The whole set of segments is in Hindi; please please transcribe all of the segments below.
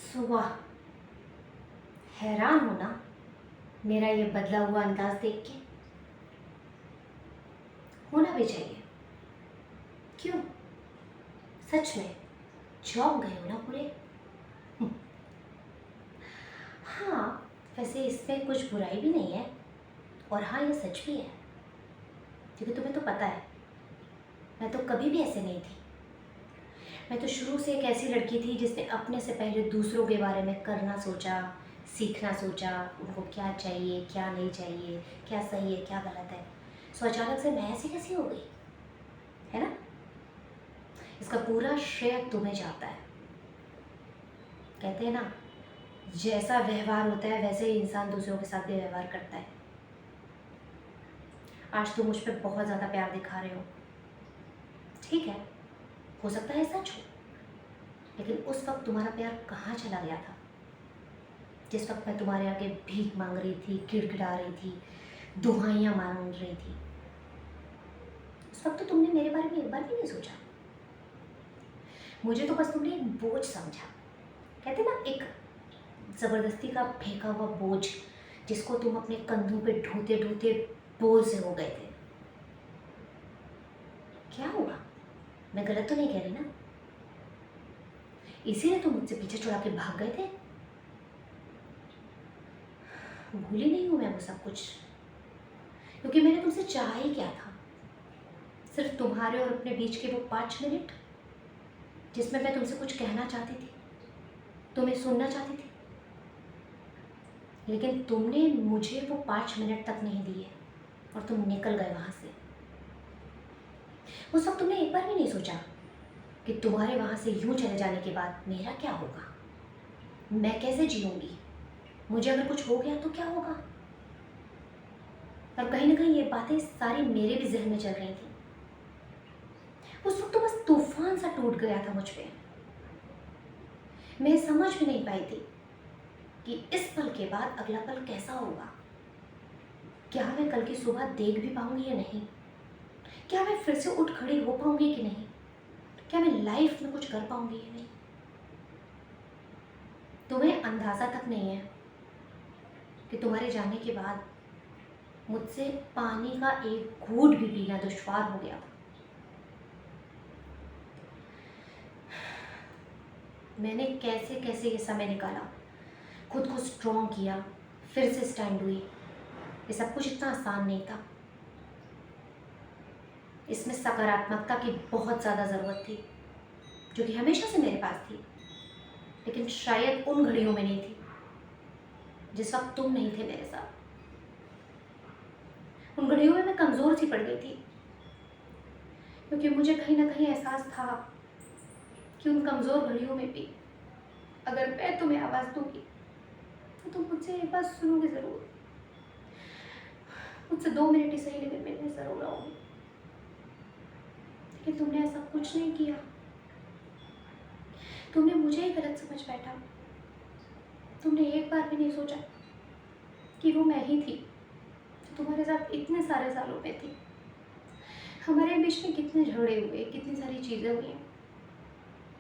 सुबह हैरान हो ना मेरा ये बदला हुआ अंदाज देख के। होना भी चाहिए। क्यों? सच में चौंक गए हो ना पूरे। हम्म, हाँ, वैसे इसमें कुछ बुराई भी नहीं है। और हाँ, ये सच भी है, क्योंकि तुम्हें तो पता है मैं तो कभी भी ऐसे नहीं थी। मैं तो शुरू से एक ऐसी लड़की थी जिसने अपने से पहले दूसरों के बारे में करना सोचा, सीखना सोचा, उनको क्या चाहिए क्या नहीं चाहिए, क्या सही है क्या गलत है। सो अचानक से मैं ऐसी कैसी हो गई, है ना? इसका पूरा श्रेय तुम्हें जाता है। कहते हैं ना, जैसा व्यवहार होता है वैसे ही इंसान दूसरों के साथ भी व्यवहार करता है। आज तुम मुझ पर बहुत ज़्यादा प्यार दिखा रहे हो, ठीक है, हो सकता है सच हो, लेकिन उस वक्त तुम्हारा प्यार कहाँ चला गया था? जिस वक्त मैं तुम्हारे आगे भीख मांग रही थी, गिड़गिड़ा रही थी, दुहाइयाँ मांग रही थी, उस वक्त तो तुमने मेरे बारे में एक बार भी नहीं सोचा। मुझे तो बस तुमने एक बोझ समझा। कहते ना, एक ज़बरदस्ती का फेंका हुआ बोझ जिसको तुम अपने कंधों पे ढोते ढोते बोझ से हो गए थे। क्या हुआ? मैं गलत तो नहीं कह रही ना? इसीलिए तुम मुझसे पीछे छुड़ा के भाग गए थे। भूली नहीं हूँ मैं वो सब कुछ, क्योंकि मैंने तुमसे चाहा ही क्या था? सिर्फ तुम्हारे और अपने बीच के वो 5 मिनट जिसमें मैं तुमसे कुछ कहना चाहती थी, तुम्हें सुनना चाहती थी। लेकिन तुमने मुझे वो 5 मिनट तक नहीं दिए और तुम निकल गए वहाँ से। उस वक्त तुमने एक बार भी नहीं सोचा कि तुम्हारे वहाँ से यूं चले जाने के बाद मेरा क्या होगा, मैं कैसे जीऊँगी, मुझे अगर कुछ हो गया तो क्या होगा। और कहीं ना कहीं ये बातें सारी मेरे भी जहन में चल रही थी। उस वक्त तो बस तूफान सा टूट गया था मुझ पे। मैं समझ भी नहीं पाई थी कि इस पल के बाद अगला पल कैसा होगा। क्या मैं कल की सुबह देख भी पाऊंगी या नहीं? क्या मैं फिर से उठ खड़ी हो पाऊंगी कि नहीं? क्या मैं लाइफ में कुछ कर पाऊंगी या नहीं? तुम्हें अंदाज़ा तक नहीं है कि तुम्हारे जाने के बाद मुझसे पानी का एक घूंट भी पीना दुश्वार हो गया था। मैंने कैसे कैसे ये समय निकाला, खुद को स्ट्रॉन्ग किया, फिर से स्टैंड हुई। ये सब कुछ इतना आसान नहीं था। इसमें सकारात्मकता की बहुत ज़्यादा ज़रूरत थी, जो कि हमेशा से मेरे पास थी, लेकिन शायद उन घड़ियों में नहीं थी जिस वक्त तुम नहीं थे मेरे साथ। उन घड़ियों में मैं कमज़ोर सी पड़ गई थी, क्योंकि मुझे कहीं ना कहीं एहसास था कि उन कमज़ोर घड़ियों में भी अगर मैं तुम्हें आवाज़ दूंगी तो तुम मुझसे एक बात सुनोगे ज़रूर। मुझसे 2 मिनट ही सही, लेकिन मिलने ज़रूर आओगी। लेकिन तुमने ऐसा कुछ नहीं किया। तुमने मुझे ही गलत समझ बैठा। तुमने एक बार भी नहीं सोचा कि वो मैं ही थी जो तुम्हारे साथ इतने सारे सालों में थी। हमारे बीच में कितने झगड़े हुए, कितनी सारी चीज़ें हुई,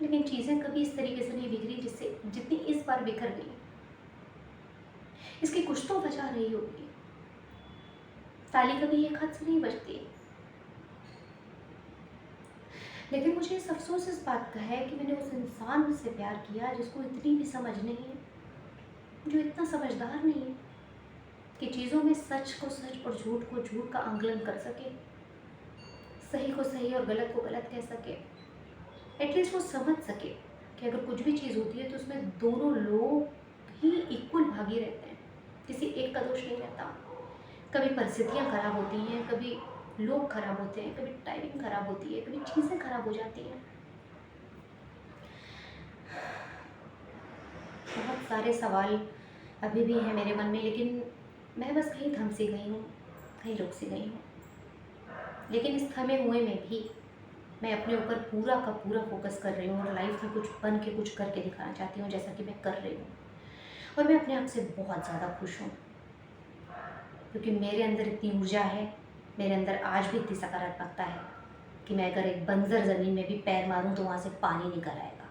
लेकिन चीज़ें कभी इस तरीके से नहीं बिखरी जिससे जितनी इस बार बिखर गई। इसकी कुछ तो वजह रही होगी। ताली कभी एक हाथ से नहीं बजती। लेकिन मुझे इस अफसोस इस बात का है कि मैंने उस इंसान से प्यार किया जिसको इतनी भी समझ नहीं है, जो इतना समझदार नहीं है कि चीज़ों में सच को सच और झूठ को झूठ का आंकलन कर सके, सही को सही और गलत को गलत कह सके। एटलीस्ट वो समझ सके कि अगर कुछ भी चीज़ होती है तो उसमें दोनों लोग ही इक्वल भागी रहते हैं, किसी एक का दोष नहीं रहता। कभी परिस्थितियाँ खराब होती हैं, कभी लोग खराब होते हैं, कभी टाइमिंग खराब होती है, कभी चीज़ें खराब हो जाती हैं। बहुत सारे सवाल अभी भी हैं मेरे मन में, लेकिन मैं बस कहीं थम सी गई हूँ, कहीं रुक सी गई हूँ। लेकिन इस थमे हुए में भी मैं अपने ऊपर पूरा का पूरा फोकस कर रही हूँ और लाइफ में कुछ बन के कुछ करके दिखाना चाहती हूँ, जैसा कि मैं कर रही हूँ। और मैं अपने आप से बहुत ज़्यादा खुश हूँ, क्योंकि मेरे अंदर इतनी ऊर्जा है, मेरे अंदर आज भी इतनी सकारात्मकता है कि मैं अगर एक बंजर ज़मीन में भी पैर मारूं तो वहाँ से पानी निकल आएगा।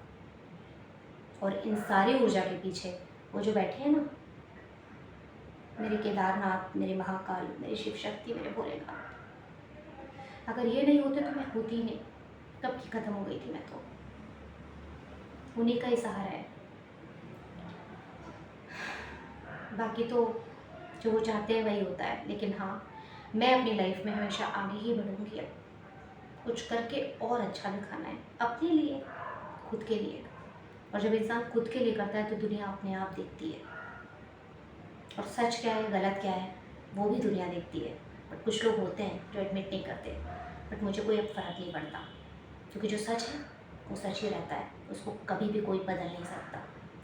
और इन सारी ऊर्जा के पीछे वो जो बैठे हैं ना, मेरे केदारनाथ, मेरे महाकाल, मेरी शिव शक्ति, मेरे भोलेनाथ, अगर ये नहीं होते तो मैं होती ही नहीं, कब की ख़त्म हो गई थी मैं तो। उन्हीं का ही सहारा है। बाकी तो जो वो चाहते हैं वही होता है। लेकिन हाँ, मैं अपनी लाइफ में हमेशा आगे ही बढ़ूँगी। अब कुछ करके और अच्छा दिखाना है, अपने लिए, खुद के लिए। और जब इंसान खुद के लिए करता है तो दुनिया अपने आप देखती है, और सच क्या है गलत क्या है वो भी दुनिया देखती है। बट कुछ लोग होते हैं जो एडमिट नहीं करते। बट मुझे कोई अब फ़र्क नहीं पड़ता, क्योंकि जो सच है वो सच ही रहता है। उसको कभी भी कोई बदल नहीं सकता,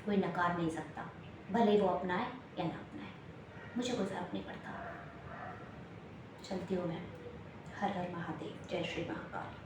कोई नकार नहीं सकता, भले ही वो अपनाए या ना अपनाए, मुझे कोई फ़र्क नहीं पड़ता। चलती हूँ मैं। हर हर महादेव, जय श्री महाकाल।